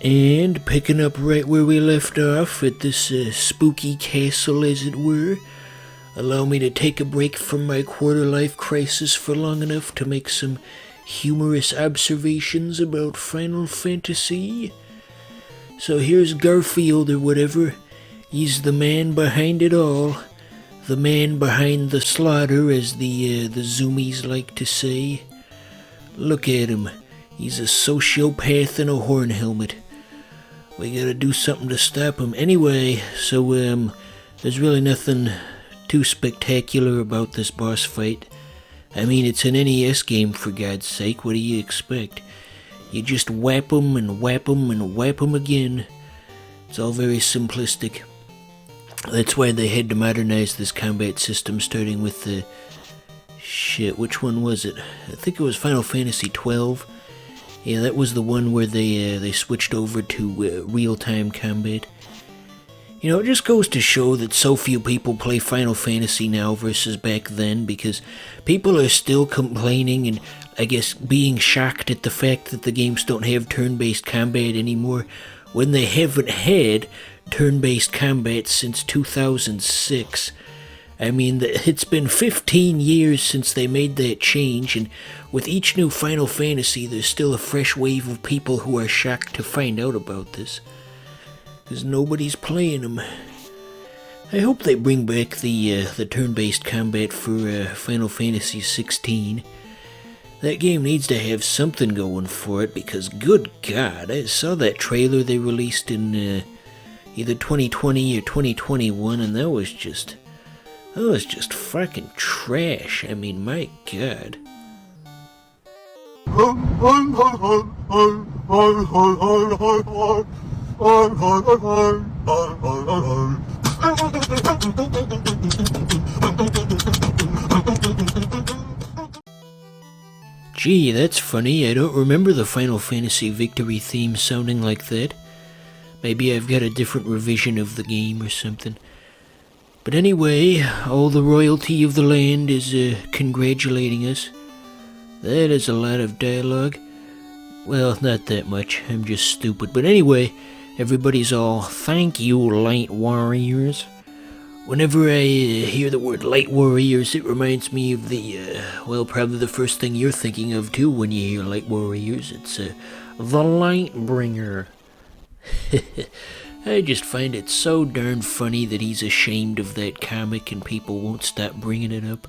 And picking up right where we left off at this spooky castle, as it were, allow me to take a break from my quarter-life crisis for long enough to make some humorous observations about Final Fantasy. So here's Garfield or whatever. He's the man behind it all. The man behind the slaughter, as the zoomies like to say. Look at him. He's a sociopath in a horn helmet. We gotta do something to stop him. Anyway, so, there's really nothing too spectacular about this boss fight. I mean, it's an NES game, for God's sake. What do you expect? You just whap him and whap him and whap him again. It's all very simplistic. That's why they had to modernize this combat system, starting with the... Shit, which one was it? I think it was Final Fantasy 12. Yeah, that was the one where they switched over to real-time combat. You know, it just goes to show that so few people play Final Fantasy now versus back then, because people are still complaining and, I guess, being shocked at the fact that the games don't have turn-based combat anymore, when they haven't had turn-based combat since 2006. I mean, it's been 15 years since they made that change, and with each new Final Fantasy, there's still a fresh wave of people who are shocked to find out about this. Because nobody's playing them. I hope they bring back the turn-based combat for Final Fantasy 16. That game needs to have something going for it, because good God, I saw that trailer they released in either 2020 or 2021, and that was just fucking trash. I mean, my God. Gee, that's funny. I don't remember the Final Fantasy victory theme sounding like that. Maybe I've got a different revision of the game or something. But anyway, all the royalty of the land is congratulating us. That is a lot of dialogue. Well, not that much. I'm just stupid. But anyway, everybody's all, thank you, Light Warriors. Whenever I hear the word Light Warriors, it reminds me of the, probably the first thing you're thinking of too when you hear Light Warriors. It's the Lightbringer. I just find it so darn funny that he's ashamed of that comic and people won't stop bringing it up.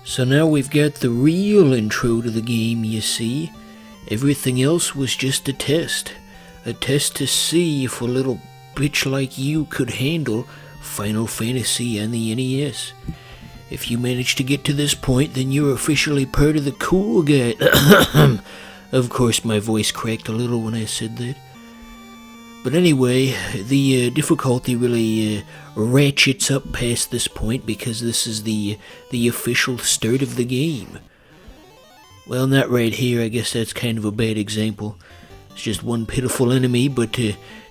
So now we've got the real intro to the game, you see. Everything else was just a test. A test to see if a little bitch like you could handle Final Fantasy and the NES. If you manage to get to this point, then you're officially part of the cool guy. Of course, my voice cracked a little when I said that. But anyway, the difficulty really ratchets up past this point because this is the official start of the game. Well, not right here. I guess that's kind of a bad example. It's just one pitiful enemy, but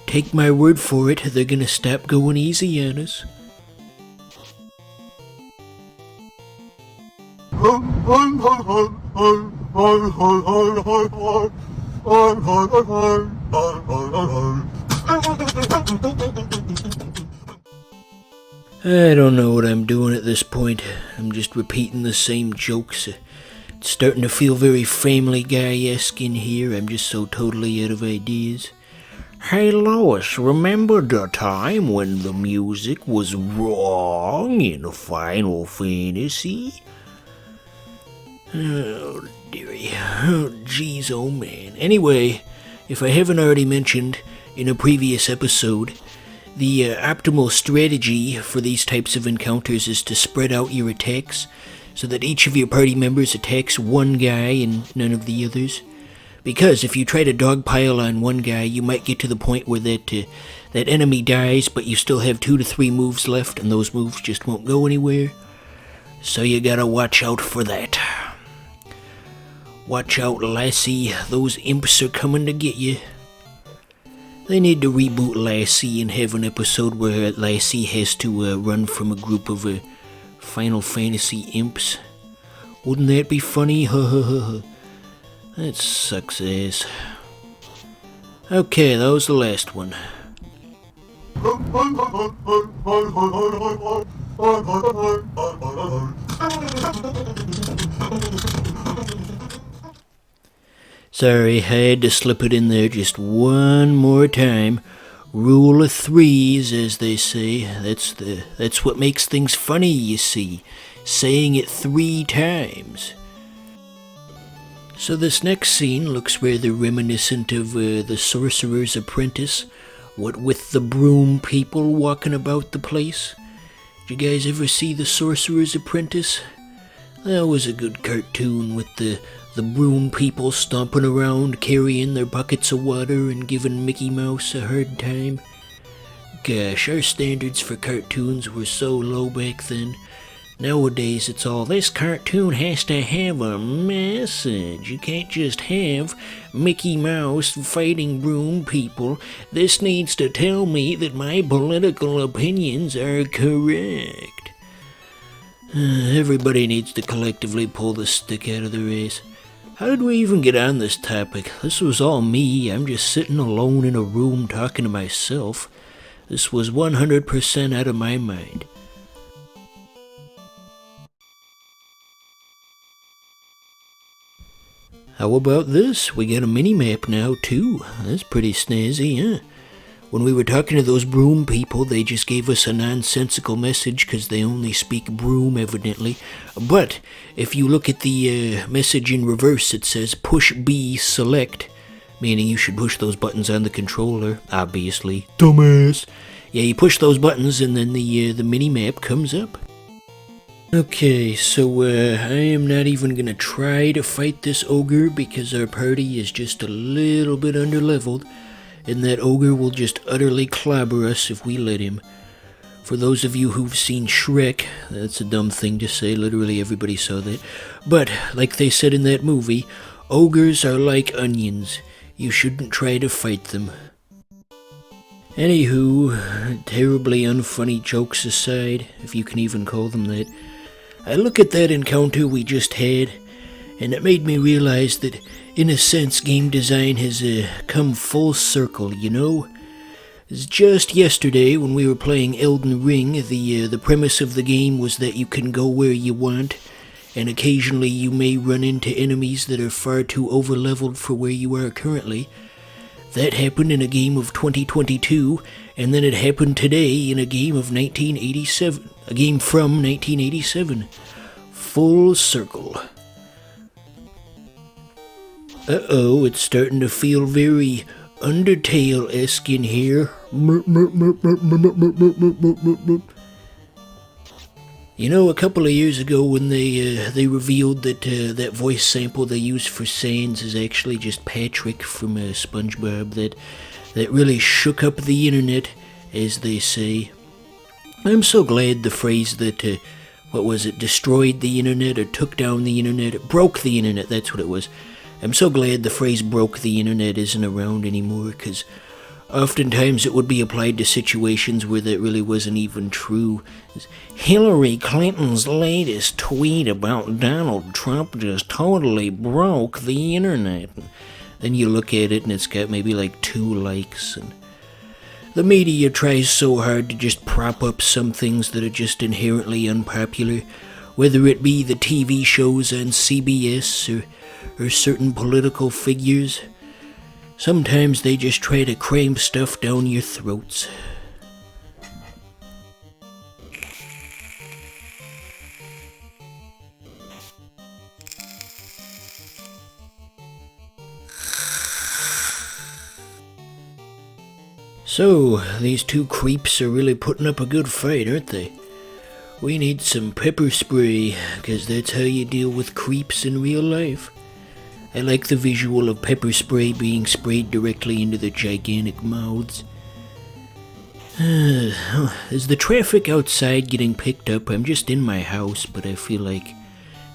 take my word for it, they're gonna stop going easy on us. I don't know what I'm doing at this point. I'm just repeating the same jokes. It's starting to feel very Family Guy-esque in here. I'm just so totally out of ideas. Hey Lois, remember the time when the music was wrong in Final Fantasy? Oh, dearie. Oh, jeez, oh man. Anyway, if I haven't already mentioned in a previous episode, the optimal strategy for these types of encounters is to spread out your attacks so that each of your party members attacks one guy and none of the others. Because if you try to dogpile on one guy, you might get to the point where that enemy dies, but you still have 2 to 3 moves left, and those moves just won't go anywhere. So you gotta watch out for that. Watch out, Lassie, those imps are coming to get you. They need to reboot Lassie and have an episode where Lassie has to run from a group of Final Fantasy imps. Wouldn't that be funny? Ha ha ha ha. That sucks ass. Okay, that was the last one. Sorry, I had to slip it in there just one more time. Rule of threes, as they say. That's what makes things funny, you see. Saying it 3 times. So this next scene looks rather reminiscent of the Sorcerer's Apprentice. What with the broom people walking about the place. Did you guys ever see the Sorcerer's Apprentice? That was a good cartoon with the broom people stomping around carrying their buckets of water and giving Mickey Mouse a hard time. Gosh, our standards for cartoons were so low back then. Nowadays it's all, this cartoon has to have a message. You can't just have Mickey Mouse fighting broom people. This needs to tell me that my political opinions are correct. Everybody needs to collectively pull the stick out of their ass. How did we even get on this topic? This was all me. I'm just sitting alone in a room talking to myself. This was 100% out of my mind. How about this? We got a mini-map now, too. That's pretty snazzy, huh? When we were talking to those broom people, they just gave us a nonsensical message because they only speak broom, evidently. But if you look at the message in reverse, it says push B select, meaning you should push those buttons on the controller, obviously. Dumbass! Yeah, you push those buttons and then the mini-map comes up. Okay, so I am not even gonna try to fight this ogre because our party is just a little bit underleveled, and that ogre will just utterly clobber us if we let him. For those of you who've seen Shrek, that's a dumb thing to say, literally everybody saw that, but like they said in that movie, ogres are like onions. You shouldn't try to fight them. Anywho, terribly unfunny jokes aside, if you can even call them that, I look at that encounter we just had, and it made me realize that, in a sense, game design has come full circle, you know? Just yesterday, when we were playing Elden Ring, the premise of the game was that you can go where you want, and occasionally you may run into enemies that are far too overleveled for where you are currently. That happened in a game of 2022, and then it happened today in a game of 1987. A game from 1987. Full circle. Uh-oh, it's starting to feel very Undertale-esque in here. You know, a couple of years ago when they revealed that that voice sample they use for Sans is actually just Patrick from SpongeBob, that really shook up the internet, as they say. I'm so glad the phrase that, destroyed the internet or took down the internet, broke the internet, that's what it was. I'm so glad the phrase broke the internet isn't around anymore, because oftentimes it would be applied to situations where that really wasn't even true. Hillary Clinton's latest tweet about Donald Trump just totally broke the internet. Then you look at it and it's got maybe like 2 likes, and the media tries so hard to just prop up some things that are just inherently unpopular, whether it be the TV shows on CBS or certain political figures. Sometimes they just try to cram stuff down your throats. So, these 2 creeps are really putting up a good fight, aren't they? We need some pepper spray, because that's how you deal with creeps in real life. I like the visual of pepper spray being sprayed directly into their gigantic mouths. Is the traffic outside getting picked up? I'm just in my house, but I feel like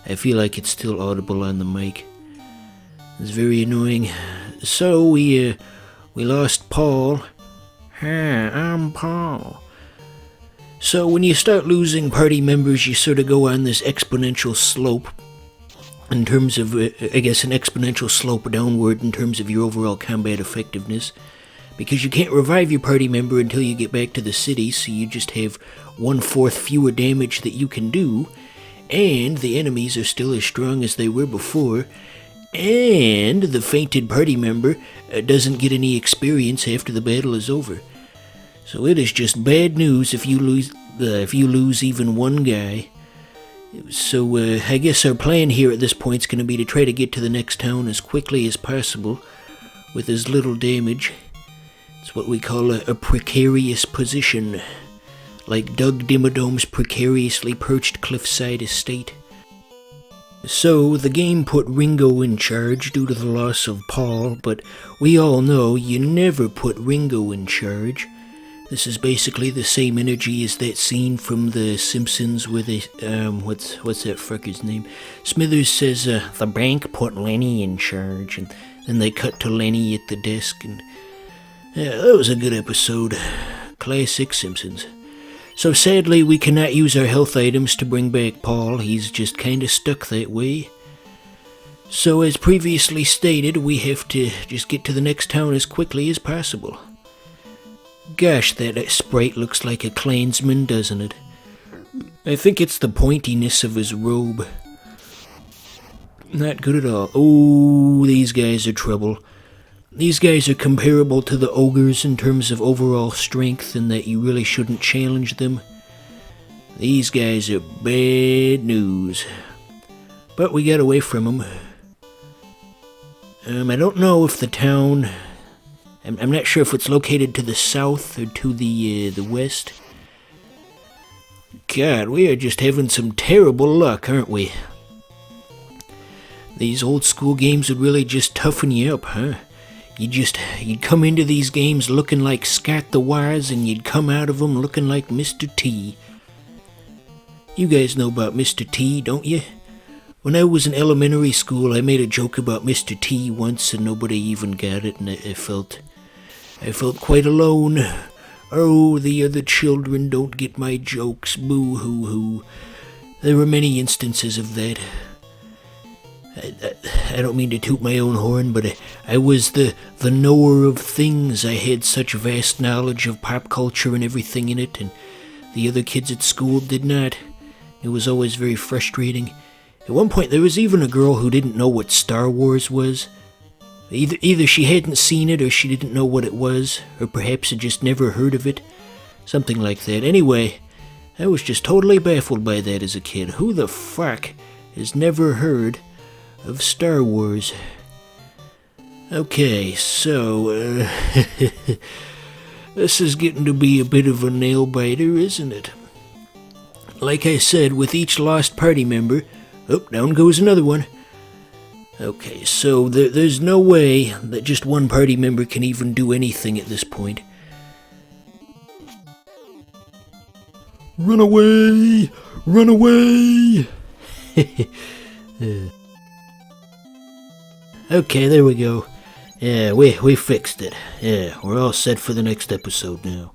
it's still audible on the mic. It's very annoying. So we lost Paul. Hi, I'm Paul. So when you start losing party members, you sort of go on this exponential slope in terms of, I guess, an exponential slope downward in terms of your overall combat effectiveness. Because you can't revive your party member until you get back to the city, so you just have 1/4 fewer damage that you can do, and the enemies are still as strong as they were before, and the fainted party member doesn't get any experience after the battle is over. So it is just bad news if you lose even one guy. So I guess our plan here at this point is going to be to try to get to the next town as quickly as possible with as little damage. It's what we call a precarious position, like Doug Dimmadome's precariously perched cliffside estate. So the game put Ringo in charge due to the loss of Paul, but we all know you never put Ringo in charge. This is basically the same energy as that scene from The Simpsons where they, what's that fucker's name? Smithers says, the bank put Lenny in charge, and then they cut to Lenny at the desk, and yeah, that was a good episode. Classic Simpsons. So sadly, we cannot use our health items to bring back Paul. He's just kinda stuck that way. So as previously stated, we have to just get to the next town as quickly as possible. Gosh, that sprite looks like a Klansman, doesn't it? I think it's the pointiness of his robe. Not good at all. Oh, these guys are trouble. These guys are comparable to the ogres in terms of overall strength, and that you really shouldn't challenge them. These guys are bad news. But we got away from them. I don't know if the town... I'm not sure if it's located to the south or to the west. God, we are just having some terrible luck, aren't we? These old school games would really just toughen you up, huh? You'd come into these games looking like Scott the Wise, and you'd come out of them looking like Mr. T. You guys know about Mr. T, don't you? When I was in elementary school, I made a joke about Mr. T once, and nobody even got it, and I felt quite alone. Oh, the other children don't get my jokes, boo-hoo-hoo. There were many instances of that. I don't mean to toot my own horn, but I was the knower of things. I had such vast knowledge of pop culture and everything in it, and the other kids at school did not. It was always very frustrating. At one point, there was even a girl who didn't know what Star Wars was. Either she hadn't seen it, or she didn't know what it was, or perhaps had just never heard of it. Something like that. Anyway, I was just totally baffled by that as a kid. Who the fuck has never heard of Star Wars? Okay, so, this is getting to be a bit of a nail-biter, isn't it? Like I said, with each lost party member... Oh, down goes another one. Okay, so there's no way that just one party member can even do anything at this point. Run away! Run away! Okay, there we go. Yeah, we fixed it. Yeah, we're all set for the next episode now.